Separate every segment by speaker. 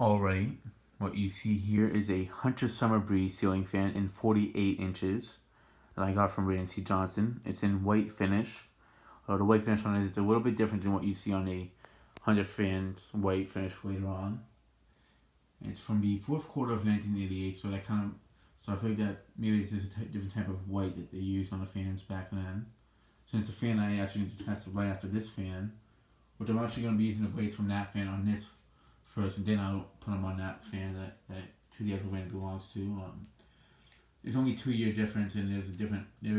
Speaker 1: Alright, what you see here is a Hunter Summer Breeze ceiling fan in 48 inches that I got from Raiden C. Johnson. It's in white finish. The white finish on it is a little bit different than what you see on a Hunter fan's white finish later on. It's from the fourth quarter of 1988, so I figured that maybe it's just a different type of white that they used on the fans back then. Since the fan I actually need to test right after this fan, which I'm actually going to be using the blades from that fan on this first, and then I'll put them on that fan that to the actual fan belongs to. There's only 2 year difference, and there is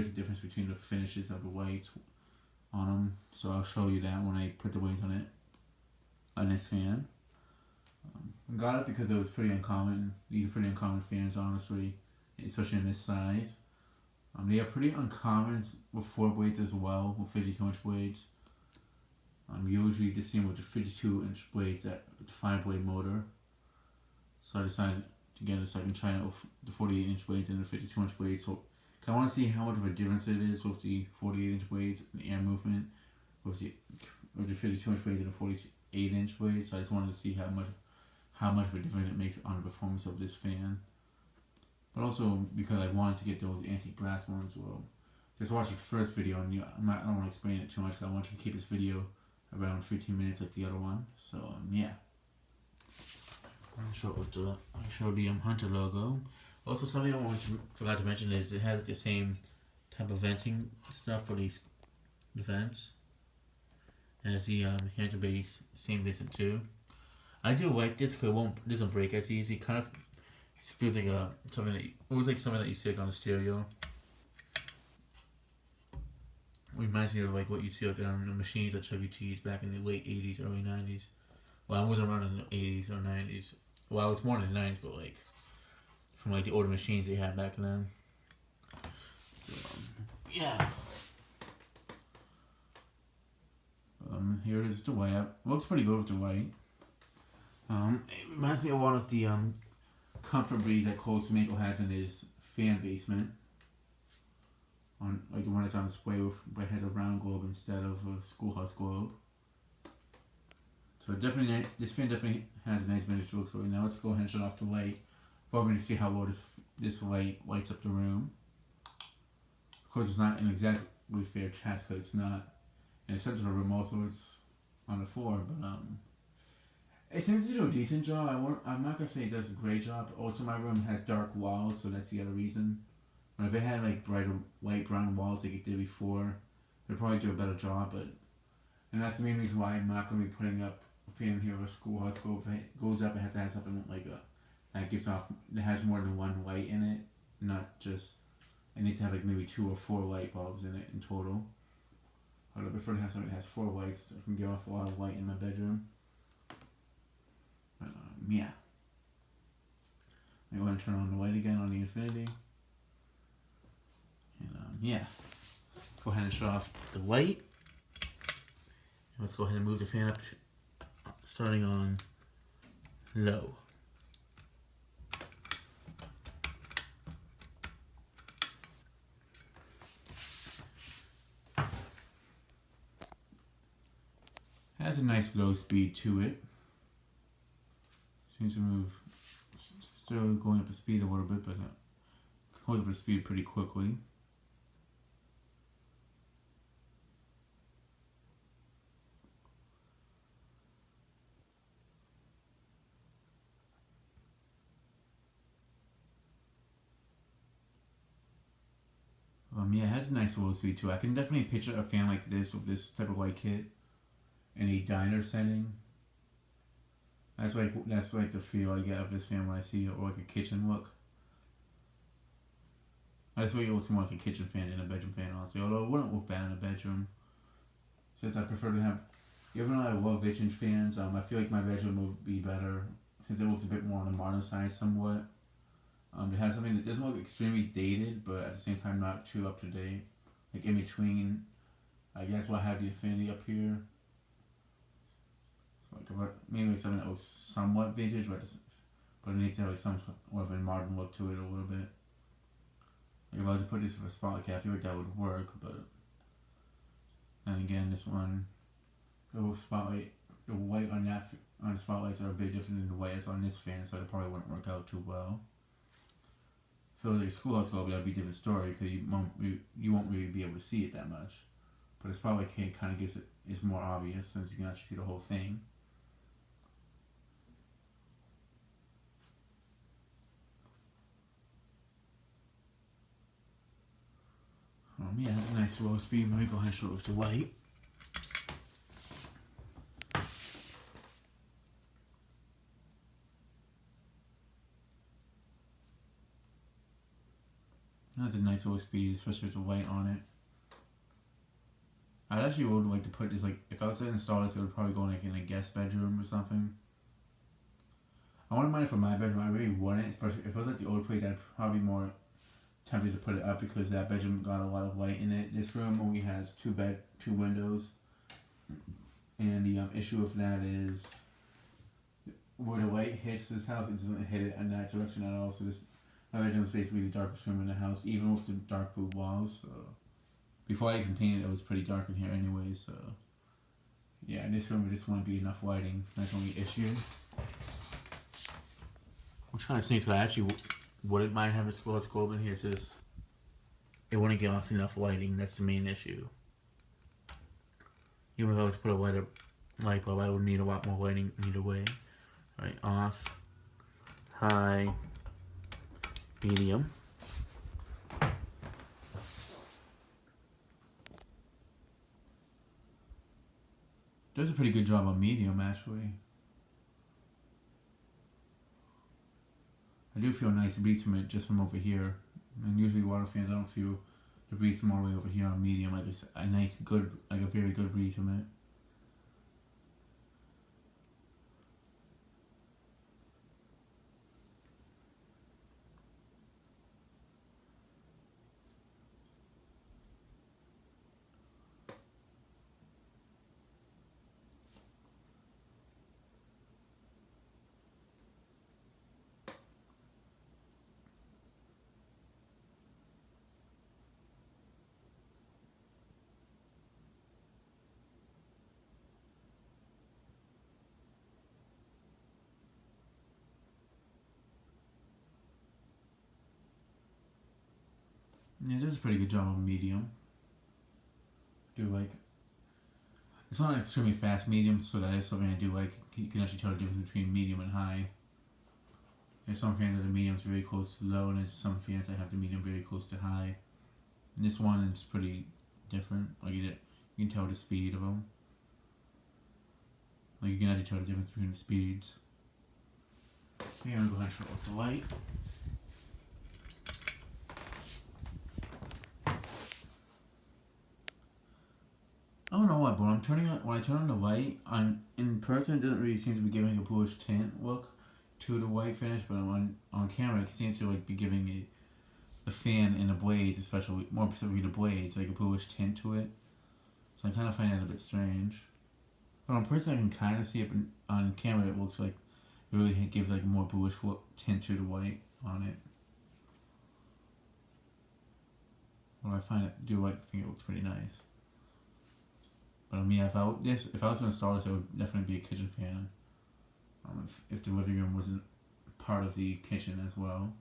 Speaker 1: a difference between the finishes of the whites on them. So I'll show you that when I put the blades on it on this fan. I got it because it was pretty uncommon. These are pretty uncommon fans, honestly, especially in this size. They are pretty uncommon with 4 blades as well, with 52-inch blades. Usually just see them with the 52-inch blades, that 5-blade motor. So I decided to get it so I can try it with the 48-inch blades and the 52-inch blades. So I want to see how much of a difference it is with the 48-inch blades and the air movement with the 52-inch blades and the 48-inch blades. So I just wanted to see how much of a difference it makes on the performance of this fan. But also because I wanted to get those antique brass ones. Well, just watch the first video, and I don't want to explain it too much. I want you to keep this video around 15 minutes like the other one. So yeah. I'll show the Hunter logo. Also, something I forgot to mention is it has the same type of venting stuff for these vents as the Hunter base, same vent too. I do like this because it doesn't break as easy. It kind of feels like something that you see like on a stereo. Reminds me of like what you see like on the machines at Chuck E. Cheese back in the late 80s, early 90s. Well, I wasn't around in the 80s or 90s. Well, I was born in the 90s, but like from like the older machines they had back then. So yeah. Here it is, the white. Looks pretty good with the white. It reminds me of one of the comfort breeze that Cole Smeagol has in his fan basement. On like the one that's on display but it has a round globe instead of a schoolhouse globe. So this fan definitely has a nice vintage look to it. Now let's go ahead and shut off the light. We're going to see how well this light lights up the room. Of course, it's not an exactly fair test because it's not in the center of the room. Also, it's on the floor, but it seems to do a decent job. I'm not gonna say it does a great job. Also, my room has dark walls, so that's the other reason. But if it had like brighter white brown walls like it did before, it'd probably do a better job. And that's the main reason why I'm not gonna be putting up a fan here with a schoolhouse globe. If it goes up, it has to have something like that has more than one light in it, not just. It needs to have like maybe 2 or 4 light bulbs in it in total. I would prefer to have something that has 4 lights so I can get off a lot of light in my bedroom. But yeah. I'm going to turn on the light again on the Infinity. And yeah. Go ahead and shut off the light. And let's go ahead and move the fan up, starting on low. Has a nice low speed to it. Seems to move, still going up the speed a little bit, but goes up the speed pretty quickly. Yeah, it has a nice low speed too. I can definitely picture a fan like this with this type of light kit in a diner setting. That's like the feel I get of this fan when I see it, or like a kitchen look. That's what it looks more like a kitchen fan than a bedroom fan, honestly. Although it wouldn't look bad in a bedroom, since I prefer to have. Even though I love vintage fans, I feel like my bedroom would be better since it looks a bit more on the modern side, somewhat. It has something that doesn't look extremely dated, but at the same time not too up to date. Like in between, I guess we'll have the Infinity up here. So like maybe like something that looks somewhat vintage, but it needs to have like some more of a modern look to it a little bit. Like if I was to put this for a spotlight kit, I feel like that would work, but then again, this one, spotlight the white on on the spotlights are a bit different than the white that's on this fan, so it probably wouldn't work out too well. If it was like a schoolhouse globe, that'd be a different story because you won't really be able to see it that much. But the spotlight kind of gives it is more obvious since you can actually see the whole thing. Yeah, that's a nice low speed. Let me go ahead and show it with the white. That's a nice low speed, especially with the white on it. I actually would like to put this, like, if I was to install this, it would probably go like in a guest bedroom or something. I wouldn't mind it for my bedroom. I really wouldn't, especially if it was like the old place. I'd probably more tempted to put it up because that bedroom got a lot of light in it. This room only has two windows, and the issue with that is where the light hits this house, it doesn't hit it in that direction at all. So this my bedroom is basically the darkest room in the house, even with the dark blue walls. So before I even painted, it was pretty dark in here anyway. So yeah, in this room, it just wouldn't be enough lighting. That's the only issue. I'm trying to think, so I actually wouldn't mind having a sports globe in here. It's just it wouldn't give off enough lighting. That's the main issue. Even if I was to put a light bulb, I would need a lot more lighting either way. Right, off, high, medium. Does a pretty good job on medium, actually. I do feel nice breeze from it just from over here. And usually water fans, I don't feel the breeze from all the way over here on medium. Like it's a nice, good, like a very good breeze from it. Yeah, it does a pretty good job on medium. Do like it's not an extremely fast medium, so that is something I do like. You can actually tell the difference between medium and high. There's some fans that the medium's very close to low, and there's some fans that have the medium very close to high. And this one is pretty different. Like you can tell the speed of them. Like you can actually tell the difference between the speeds. Okay, I'm gonna go ahead and show it with the light. I don't know why, but when I turn on the light, in person it doesn't really seem to be giving a bluish tint look to the white finish, but on camera it seems to like be giving the fan and the blades, especially more specifically the blades, like a bluish tint to it. So I kind of find that a bit strange. But on person I can kind of see it, but on camera it looks like it really gives like a more bluish tint to the white on it. Well, I think it looks pretty nice. But I mean, if I was to install this, it would definitely be a kitchen fan. If the living room wasn't part of the kitchen as well.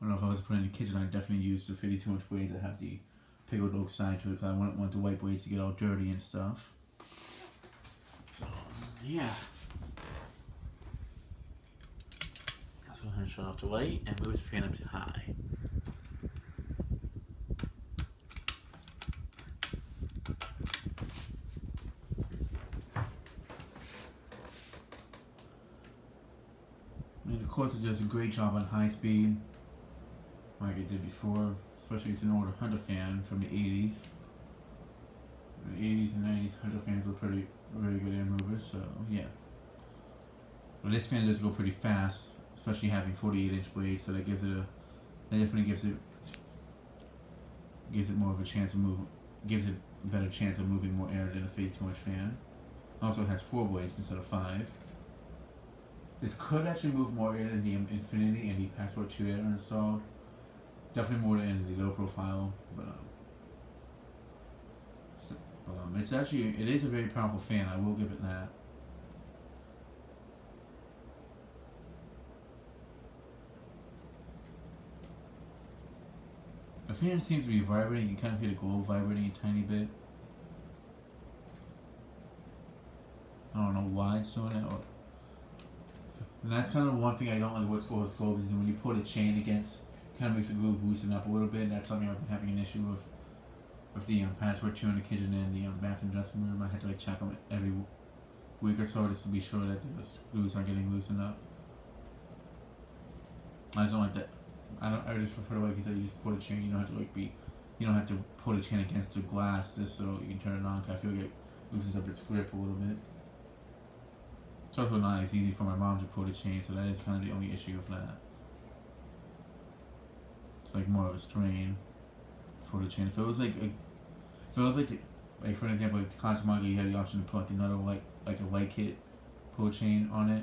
Speaker 1: I don't know if I was putting in the kitchen, I'd definitely use the 52-inch blades that have the pickled oak side to it, because I wouldn't want the white blades to get all dirty and stuff. So, yeah. Let's go ahead and shut off the light and move the fan up to high. And of course it does a great job on high speed, like it did before, especially it's an older Hunter fan from the 80s. The 80s and 90s Hunter fans were very good air movers, so yeah. But this fan does go pretty fast, especially having 48-inch blades, so that definitely gives it more of a chance of gives it a better chance of moving more air than a 52-inch fan. Also it has 4 blades instead of 5. This could actually move more air than the Infinity and the Passport 2 that are installed. Definitely more than the low profile, but But it's actually, it is a very powerful fan. I will give it that. The fan seems to be vibrating. You kind of hear the globe vibrating a tiny bit. I don't know why it's doing it. And that's kind of one thing I don't like with globes is when you put a chain against, it kind of makes the glue loosen up a little bit. That's something I've been having an issue with the passport 2 in the kitchen and the bathroom dressing room. I had to like check them every week or so just to be sure that the screws aren't getting loosened up. I just don't like that. I just prefer the way because you just put a chain. You don't have to you don't have to put a chain against the glass just so you can turn it on. Cause I feel like it loosens up its grip a little bit. It's also not as easy for my mom to put a chain, so that is kind of the only issue with that. It's like more of a strain for the chain. If it was like for an example, like the Consumaga, you had the option to put like another like a light kit pull chain on it,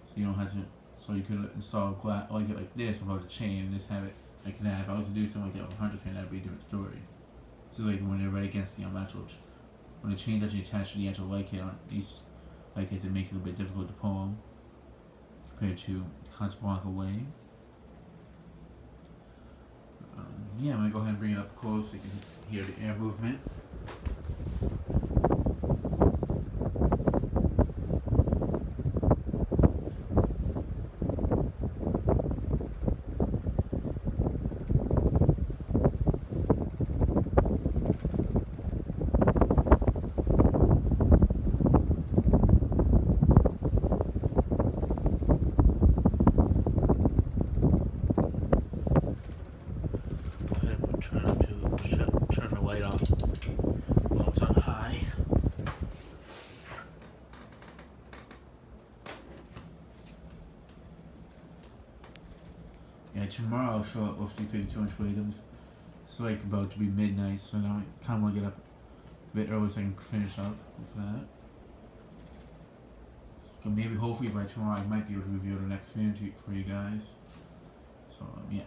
Speaker 1: so you don't have to. So you could install glass like this without a chain and just have it like that. If I was to do something like that with a 100 fan, that'd be a different story. So like when they're right against the actual, when the chain's actually attached to the actual light kit on these light kits, it makes it a bit difficult to pull them compared to Casablanca way. Yeah, I'm gonna go ahead and bring it up close so you can hear the air movement. Turn the light off while it's on high. Yeah, tomorrow I'll show up with the 52-inch Williams. It's like about to be midnight, so now I kind of want to get up a bit early so I can finish up with that. So maybe, hopefully by tomorrow I might be able to reveal the next fan for you guys. So yeah.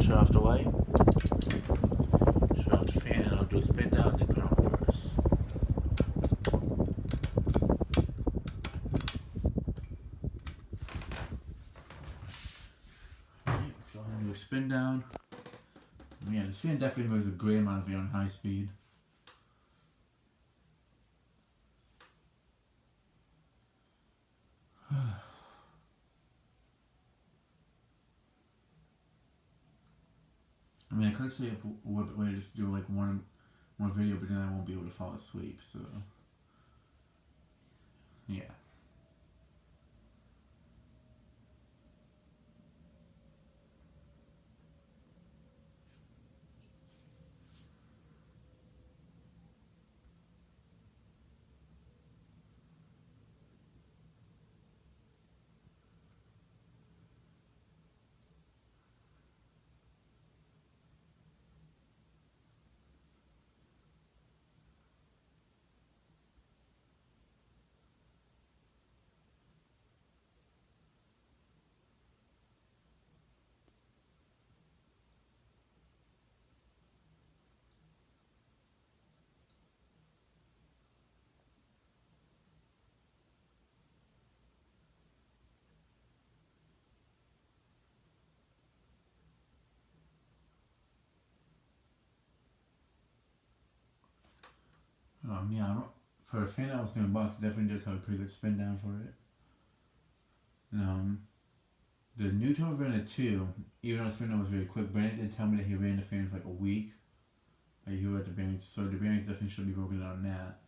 Speaker 1: Shut off the light, shut off the fan, and I'll do a spin down and put it on reverse. Alright, let's go ahead and do a spin down. Yeah, this fan definitely moves a great amount of air on high speed. I mean, I could stay up a little bit later just to do like one video, but then I won't be able to fall asleep, so yeah. Yeah, for a fan I was doing box, definitely does have a pretty good spin down for it. And, the Neutron Verna 2, even though the spin down was very quick, Brandon did tell me that he ran the fan for like a week. Like he was at the bearings, so the bearings definitely should be broken down on that.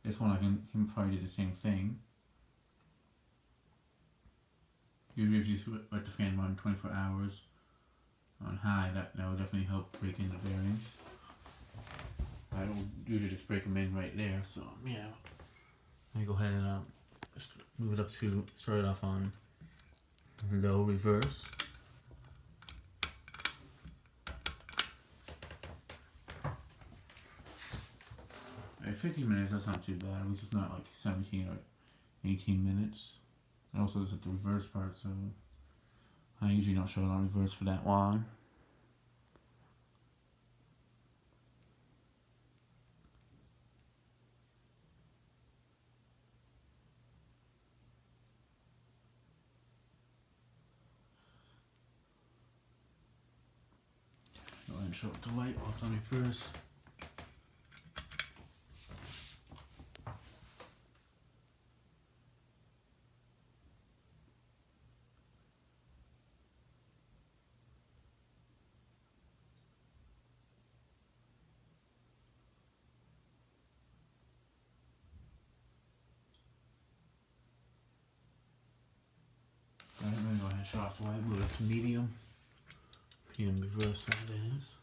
Speaker 1: This one I can probably do the same thing. Usually if you let the fan run 24 hours on high, that will definitely help break in the bearings. I don't usually just break them in right there, so yeah. Let me go ahead and move it up to, start it off on low reverse. At 15 minutes, that's not too bad. At least it's not like 17 or 18 minutes. And also, this is the reverse part, so I usually don't show it on reverse for that long. Go ahead and show up the light while it's on reverse. Alright, I'm going to go ahead and shut off the light, move it to medium. Medium reverse, that is.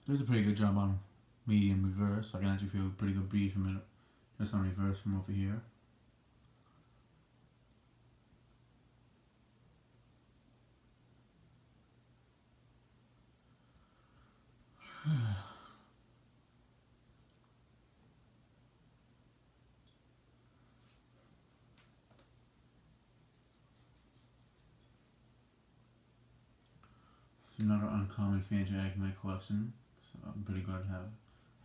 Speaker 1: There's a pretty good job on medium reverse. I can actually feel a pretty good breeze from it just on reverse from over here. It's another uncommon fan to add in my collection, so I'm pretty glad to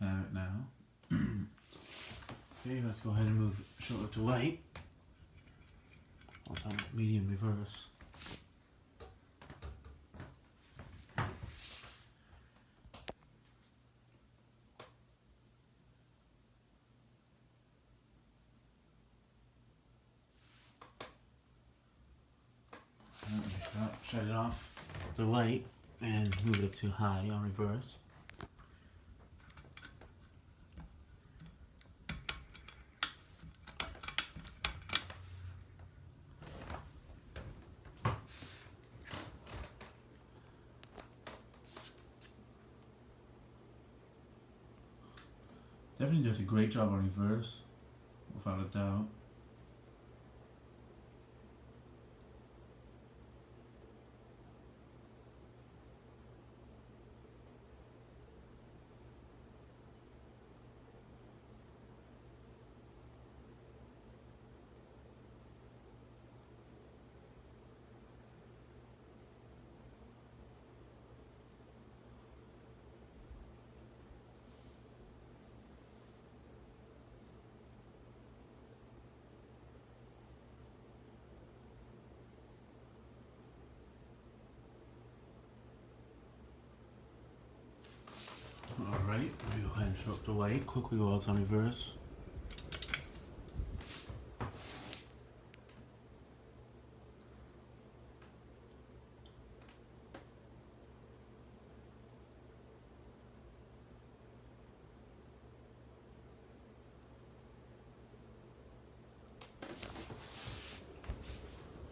Speaker 1: have it now. Okay, let's go ahead and move show it to light. Also medium reverse. Shut it off the light and move it up to high on reverse. Definitely does a great job on reverse, without a doubt. Alright, let me go ahead and show up the light. Quickly go out on reverse.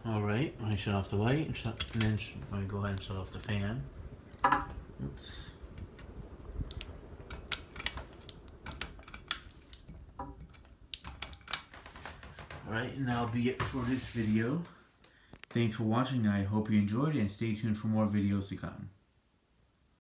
Speaker 1: Alright, let me shut off the light and then let me go ahead and shut off the fan. Oops. Alright, and that'll be it for this video. Thanks for watching. I hope you enjoyed it and stay tuned for more videos to come.